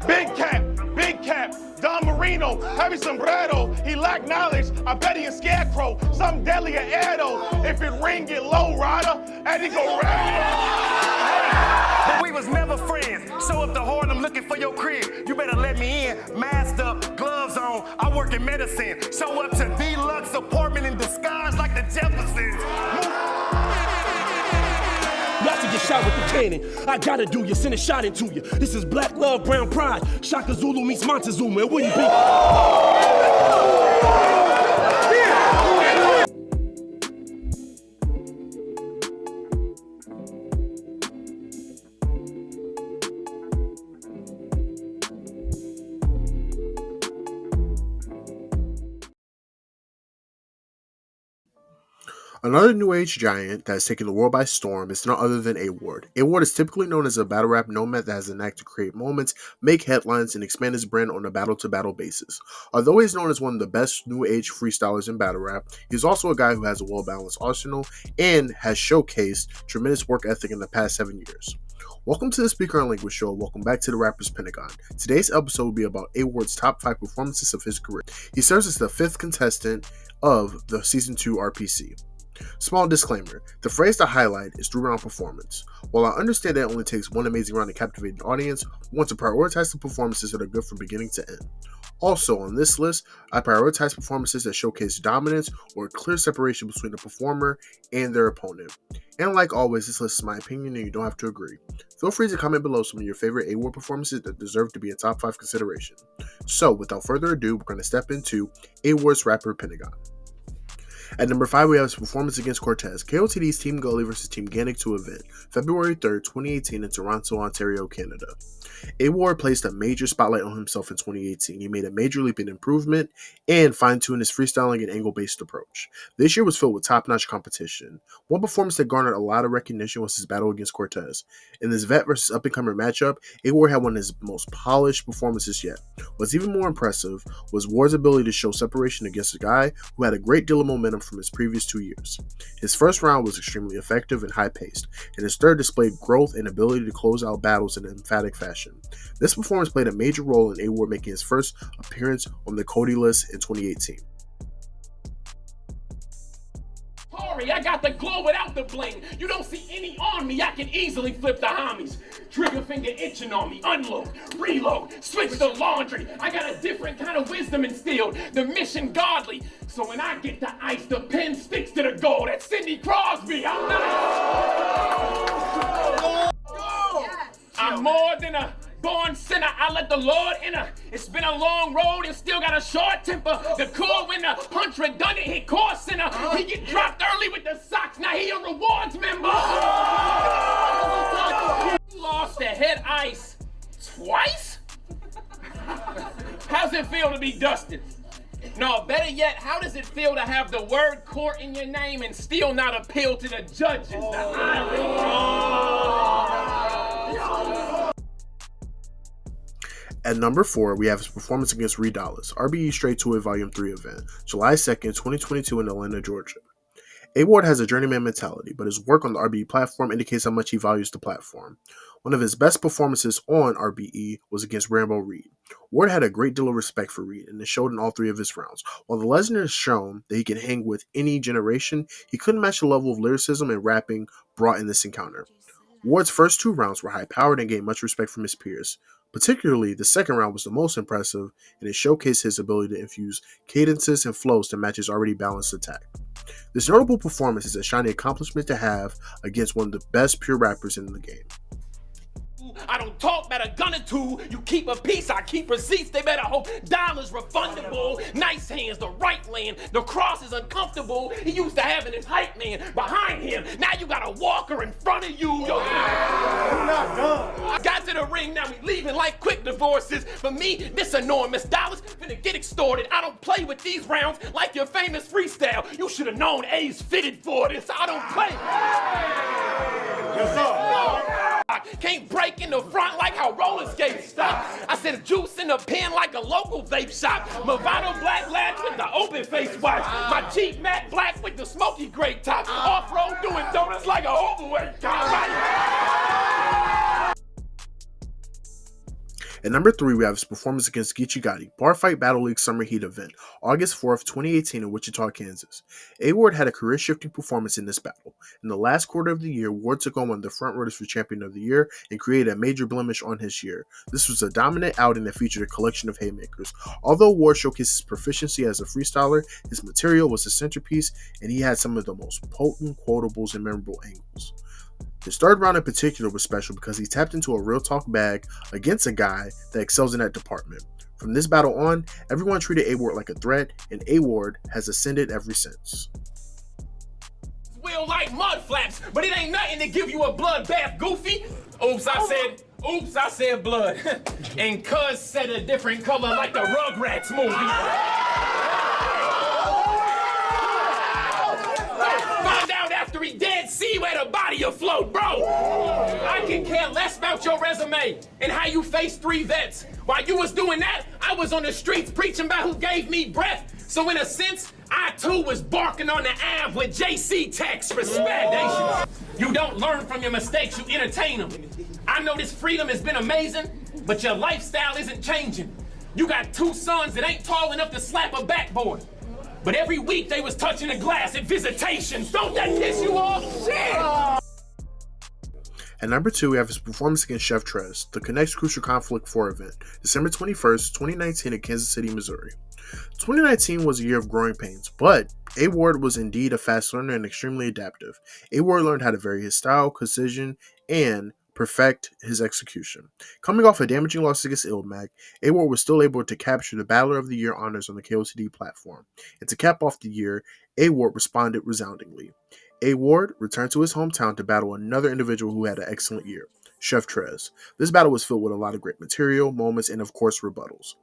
Big cap, Don Marino, heavy sombrero. He lack knowledge, I bet he a scarecrow. Something deadly a Edo. If it ring, get low, rider, and he go But we was never friends. Show up to Harlem looking for your crib. You better let me in. Masked up, gloves on. I work in medicine. Show up to deluxe apartment in disguise like the Jeffersons. Not to get shot with the cannon. I gotta do you, send a shot into you. This is Black Love, Brown Pride. Shaka Zulu meets Montezuma. And will you be? Another New Age giant that has taken the world by storm is none other than A.Ward. A.Ward is typically known as a battle rap nomad that has an knack to create moments, make headlines, and expand his brand on a battle-to-battle basis. Although he is known as one of the best New Age freestylers in battle rap, he is also a guy who has a well-balanced arsenal and has showcased tremendous work ethic in the past 7 years. Welcome to the Speaker and Language Show. Welcome back to the Rapper's Pentagon. Today's episode will be about A.Ward's top 5 performances of his career. He serves as the 5th contestant of the Season 2 RPC. Small disclaimer, the phrase to highlight is 3-round performance. While I understand that it only takes one amazing round to captivate an audience, we want to prioritize the performances that are good from beginning to end. Also on this list, I prioritize performances that showcase dominance or clear separation between the performer and their opponent. And like always, this list is my opinion and you don't have to agree. Feel free to comment below some of your favorite A.Ward performances that deserve to be a top 5 consideration. So without further ado, we're going to step into A.Ward's Rapper Pentagon. At number 5, we have his performance against Cortez, KOTD's Team Gully vs Team Gannick 2 event, February 3rd, 2018 in Toronto, Ontario, Canada. A.Ward placed a major spotlight on himself in 2018. He made a major leap in improvement and fine-tuned his freestyling and angle-based approach. This year was filled with top-notch competition. One performance that garnered a lot of recognition was his battle against Cortez. In this vet versus up-and-comer matchup, A.Ward had one of his most polished performances yet. What's even more impressive was Ward's ability to show separation against a guy who had a great deal of momentum from his previous 2 years. His first round was extremely effective and high-paced, and his third displayed growth and ability to close out battles in an emphatic fashion. This performance played a major role in A.Ward making his first appearance on the Cody list in 2018. I got the glow without the bling. You don't see any on me, I can easily flip the homies. Trigger finger itching on me, unload, reload, switch the laundry. I got a different kind of wisdom instilled, the mission godly. So when I get the ice, the pen sticks to the goal. That's Sidney Crosby, I'm nice. I'm more than a born sinner, I let the Lord enter. It's been a long road and still got a short temper. The cool when the punch redundant hit core center. He get dropped early with the socks, now he a rewards member. Lost the head ice twice? How's it feel to be dusted? No, better yet, how does it feel to have the word court in your name and still not appeal to the judges? At number 4, we have his performance against Reed Dollaz, RBE Straight to It Volume 3 event, July 2nd, 2022 in Atlanta, Georgia. A.Ward has a journeyman mentality, but his work on the RBE platform indicates how much he values the platform. One of his best performances on RBE was against Rambo Reed. Ward had a great deal of respect for Reed, and it showed in all 3 of his rounds. While the legend has shown that he can hang with any generation, he couldn't match the level of lyricism and rapping brought in this encounter. Ward's first 2 rounds were high-powered and gained much respect from his peers. Particularly, the second round was the most impressive, and it showcased his ability to infuse cadences and flows to match his already balanced attack. This notable performance is a shiny accomplishment to have against one of the best pure rappers in the game. I don't talk, better gun or two. You keep a piece, I keep receipts. They better hope dollars refundable. Nice hands, the right land. The cross is uncomfortable. He used to having his hype man behind him. Now you got a walker in front of you. Yo, I got to the ring, now we leaving like quick divorces. For me, this enormous dollars finna get extorted. I don't play with these rounds like your famous freestyle. You should have known A's fitted for this. I don't play. Yes, sir. Can't break in the front like how roller skates stop. I said juice in the pen like a local vape shop. Movado black lads with the open face watch. My Jeep matte black with the smoky gray top. Off-road doing donuts like an overweight cop. At number 3, we have his performance against Gichigati, Bar Fight Battle League Summer Heat event, August 4th, 2018 in Wichita, Kansas. A.Ward had a career-shifting performance in this battle. In the last quarter of the year, Ward took on one of the front-runners for Champion of the Year and created a major blemish on his year. This was a dominant outing that featured a collection of haymakers. Although Ward showcased his proficiency as a freestyler, his material was the centerpiece, and he had some of the most potent quotables and memorable angles. His third round in particular was special because he tapped into a real talk bag against a guy that excels in that department. From this battle on, everyone treated A.Ward like a threat, and A.Ward has ascended ever since. Will like mud flaps, but it ain't nothing to give you a bloodbath, goofy. Oops, I said blood. And cuz said a different color like the Rugrats movie. Find out after he dead, see where the body afloat, bro. I can care less about your resume and how you faced 3 vets. While you was doing that, I was on the streets preaching about who gave me breath. So in a sense, I too was barking on the Ave with JC Tex for spadations. You don't learn from your mistakes, you entertain them. I know this freedom has been amazing, but your lifestyle isn't changing. You got 2 sons that ain't tall enough to slap a backboard. But every week they was touching the glass at visitations. Don't that piss you off? Shit! At number 2, we have his performance against Chef Trez, the Connect's Crucial Conflict 4 event, December 21st, 2019 in Kansas City, Missouri. 2019 was a year of growing pains, but A.Ward was indeed a fast learner and extremely adaptive. A.Ward learned how to vary his style, precision, and perfect his execution. Coming off a damaging loss against Ilmac, A.Ward was still able to capture the Battler of the Year honors on the KOTD platform. And to cap off the year, A.Ward responded resoundingly. A.Ward returned to his hometown to battle another individual who had an excellent year, Chef Trez. This battle was filled with a lot of great material, moments, and of course rebuttals.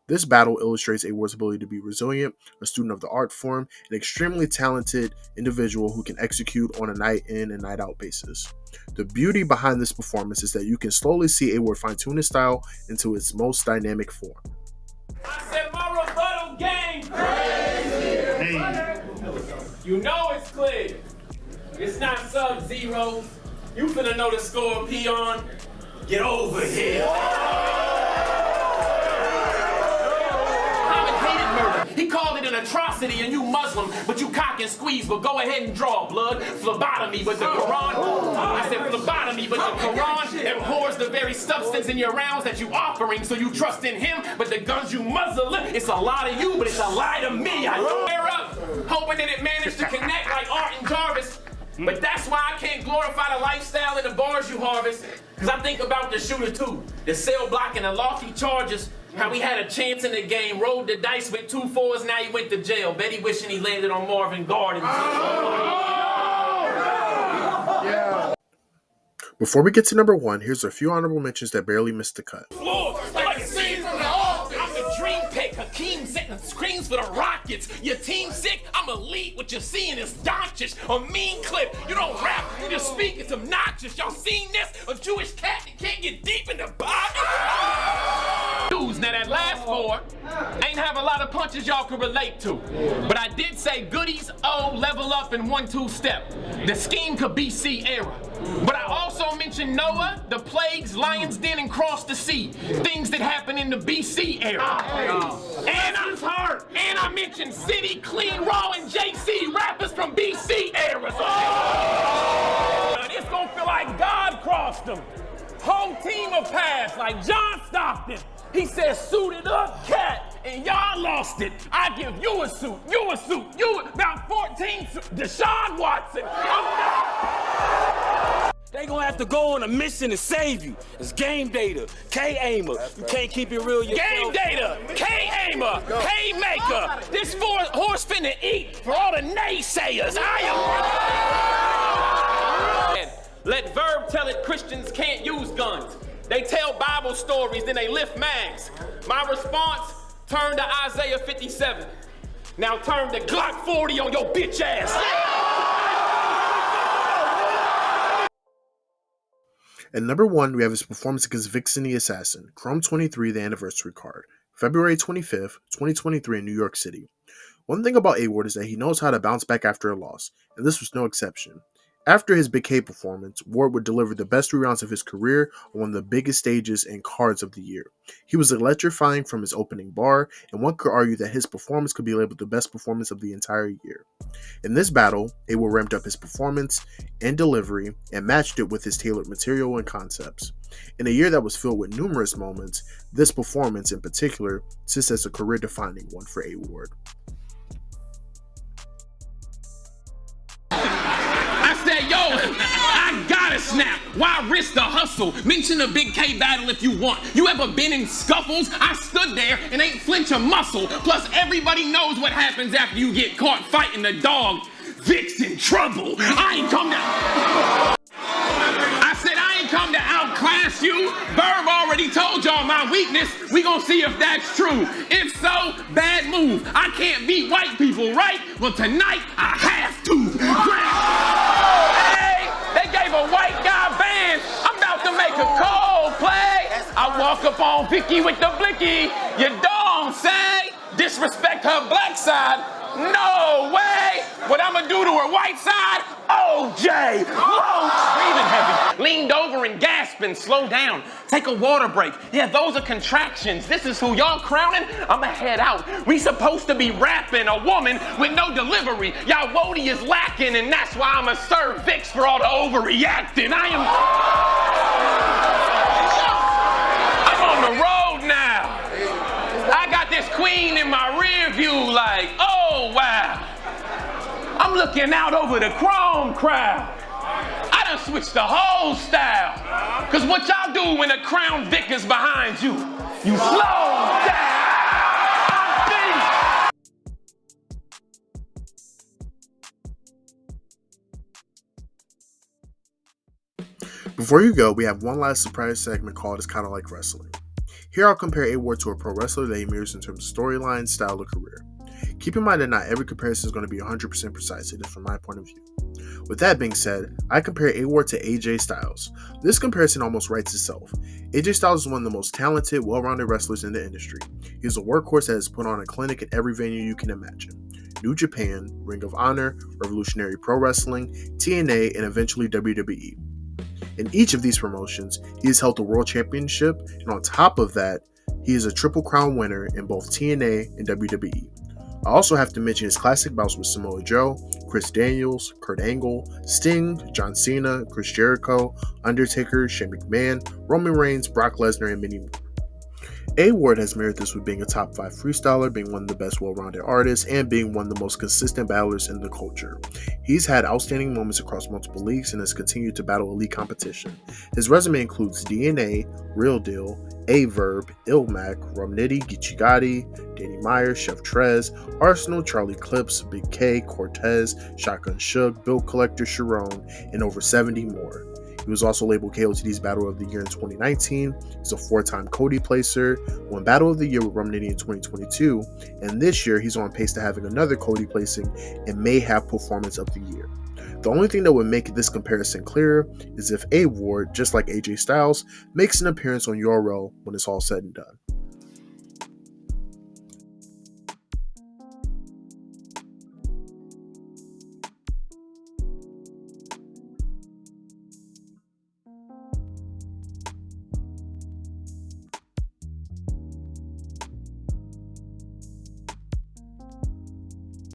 This battle illustrates A.Ward's ability to be resilient, a student of the art form, an extremely talented individual who can execute on a night in and night out basis. The beauty behind this performance is that you can slowly see A.Ward fine-tune his style into its most dynamic form. I said my rebuttal game crazy. Hey. You know it's clear. It's not Sub-Zero. You finna know the score, peon. Get over here. He called it an atrocity and you Muslim, but you cock and squeeze, but go ahead and draw blood. Phlebotomy, but the Quran. I said phlebotomy, but the Quran abhors the very substance in your rounds that you offering, so you trust in him, but the guns you muzzle, it's a lie to you, but it's a lie to me. I swear up, hoping that it managed to connect like Art and Jarvis. But that's why I can't glorify the lifestyle and the bars you harvest, because I think about the shooter too, the cell block and the lofty charges. How he had a chance in the game, rolled the dice with 2 4s, now he went to jail. Betty wishing he landed on Marvin Gardens. Yeah. Before we get to number 1, here's a few honorable mentions that barely missed the cut. Like a scene from the office. I'm the dream pick. Hakeem setting screens for the Rockets. Your team sick, I'm elite. What you're seeing is Doncic, a mean clip. You don't rap, you just speak, it's obnoxious. Y'all seen this? A Jewish cat that can't get deep in the pocket. Now that last 4 ain't have a lot of punches y'all could relate to. But I did say goodies, level up in 1-2 step. The scheme could BC era. But I also mentioned Noah, the plagues, lion's den, and cross the sea. Things that happened in the BC era. And I mentioned City, Clean, Raw, and JC, rappers from BC era. It's gonna feel like God crossed them. Whole team of pass like John Stockton. He said, suited up, cat, and y'all lost it. I give you a suit, you about 14 Deshaun Watson. They gonna have to go on a mission to save you. It's Game Data, K-Aimer. You can't keep it real yourself. Game Data, K-Aimer, K-Maker. This horse finna eat for all the naysayers. Let Verb tell it Christians can't use guns. They tell Bible stories, then they lift mags. My response, turn to Isaiah 57. Now turn to Glock 40 on your bitch ass. At number 1, we have his performance against Vixen the Assassin, Chrome 23, the anniversary card, February 25th, 2023 in New York City. One thing about A.Ward is that he knows how to bounce back after a loss, and this was no exception. After his Big K performance, Ward would deliver the best 3 rounds of his career on one of the biggest stages and cards of the year. He was electrifying from his opening bar, and one could argue that his performance could be labeled the best performance of the entire year. In this battle, A.Ward ramped up his performance and delivery and matched it with his tailored material and concepts. In a year that was filled with numerous moments, this performance in particular sits as a career-defining one for A.Ward. Yo, I gotta snap. Why risk the hustle? Mention a Big K battle if you want. You ever been in scuffles? I stood there and ain't flinch a muscle. Plus, everybody knows what happens after you get caught fighting the dog. Vic's in trouble. I said I ain't come to outclass you. Verb already told y'all my weakness. We gonna see if that's true. If so, bad move. I can't beat white people, right? Well, tonight I have to. They gave a white guy band. I'm about to make a cold play. I walk up on Vicky with the blicky. You don't say. Disrespect her black side. No way. What I'm gonna do to her white side? OJ. Whoa. Breathing heavy. Leaned over and gasping. Slow down. Take a water break. Yeah, those are contractions. This is who y'all crowning? I'ma head out. We supposed to be rapping a woman with no delivery. Y'all Wody is lacking, and that's why I'ma serve Vicks for all the overreacting. I'm on the road now. I got this queen in my rear view like, oh wow. I'm looking out over the chrome crowd. I done switched the whole style. Cause what y'all do when a Crown Vic is behind you? You slow down. Before you go, we have one last surprise segment called It's Kinda Like Wrestling. Here I'll compare A.Ward to a pro wrestler that he mirrors in terms of storyline, style, or career. Keep in mind that not every comparison is going to be 100% precise, it is from my point of view. With that being said, I compare A.Ward to AJ Styles. This comparison almost writes itself. AJ Styles is one of the most talented, well-rounded wrestlers in the industry. He is a workhorse that has put on a clinic at every venue you can imagine. New Japan, Ring of Honor, Revolutionary Pro Wrestling, TNA, and eventually WWE. In each of these promotions, he has held the World Championship, and on top of that, he is a Triple Crown winner in both TNA and WWE. I also have to mention his classic bouts with Samoa Joe, Chris Daniels, Kurt Angle, Sting, John Cena, Chris Jericho, Undertaker, Shane McMahon, Roman Reigns, Brock Lesnar, and many more. A.Ward has mirrored this with being a top 5 freestyler, being one of the best well-rounded artists, and being one of the most consistent battlers in the culture. He's had outstanding moments across multiple leagues and has continued to battle elite competition. His resume includes DNA, Real Deal, A-Verb, Ilmac, Romnitty, Geechee Gotti, Danny Meyer, Chef Trez, Arsenal, Charlie Clips, Big K, Cortez, Shotgun Suge, Bill Collector, Sharon, and over 70 more. He was also labeled KOTD's Battle of the Year in 2019. He's a 4-time Cody placer, won Battle of the Year with Romnitty in 2022, and this year he's on pace to having another Cody placing and may have Performance of the Year. The only thing that would make this comparison clearer is if A.Ward, just like AJ Styles, makes an appearance on URL when it's all said and done.